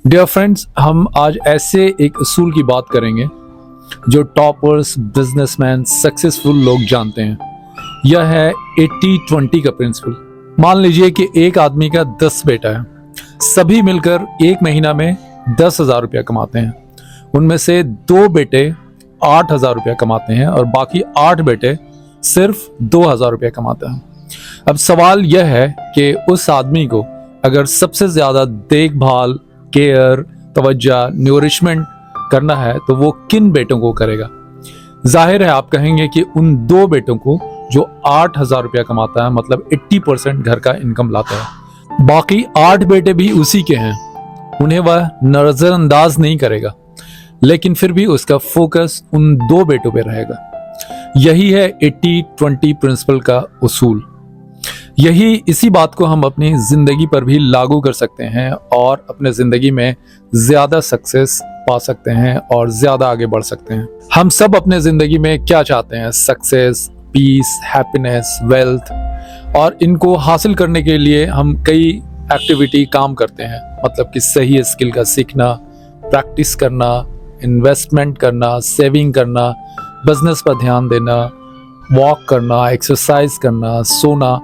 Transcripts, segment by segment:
Dear friends, हम आज ऐसे एक असूल की बात करेंगे जो टॉपर्स, बिजनेसमैन, सक्सेसफुल लोग जानते हैं। यह है 80-20 का प्रिंसिपल। मान लीजिए कि एक आदमी का 10 बेटा है, सभी मिलकर एक महीना में 10,000 रुपया कमाते हैं। उनमें से 2 बेटे 8,000 रुपया कमाते हैं और बाकी 8 बेटे सिर्फ 2,000 रुपया कमाते हैं। अब सवाल यह है कि उस आदमी को अगर सबसे ज्यादा देखभाल, केयर, तवज्जो, न्यूरिशमेंट करना है तो वो किन बेटों को करेगा? जाहिर है आप कहेंगे कि उन 2 बेटों को जो 8,000 रुपया कमाता है, मतलब 80% घर का इनकम लाता है। बाकी 8 बेटे भी उसी के हैं, उन्हें वह नजरअंदाज नहीं करेगा, लेकिन फिर भी उसका फोकस उन 2 बेटों पे रहेगा। यही है 80-20 प्रिंसिपल का उसूल। यही इसी बात को हम अपनी जिंदगी पर भी लागू कर सकते हैं और अपने जिंदगी में ज्यादा सक्सेस पा सकते हैं और ज्यादा आगे बढ़ सकते हैं। हम सब अपने जिंदगी में क्या चाहते हैं? सक्सेस, पीस, हैप्पीनेस, वेल्थ, और इनको हासिल करने के लिए हम कई एक्टिविटी काम करते हैं। मतलब कि सही स्किल का सीखना, प्रैक्टिस करना, इन्वेस्टमेंट करना, सेविंग करना, बिजनेस पर ध्यान देना, वॉक करना, एक्सरसाइज करना, सोना।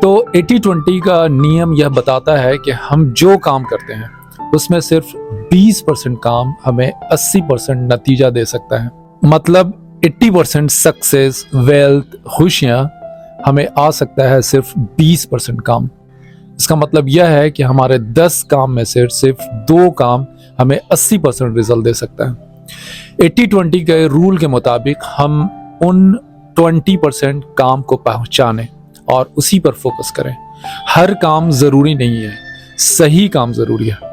तो 80-20 का नियम यह बताता है कि हम जो काम करते हैं उसमें सिर्फ 20% काम हमें 80% नतीजा दे सकता है। मतलब 80% सक्सेस, वेल्थ, खुशियां हमें आ सकता है सिर्फ 20% काम। इसका मतलब यह है कि हमारे 10 काम में से सिर्फ 2 काम हमें 80% रिजल्ट दे सकता है। 80-20 के रूल के मुताबिक हम उन 20% काम को पहुंचाने और उसी पर फोकस करें। हर काम जरूरी नहीं है, सही काम जरूरी है।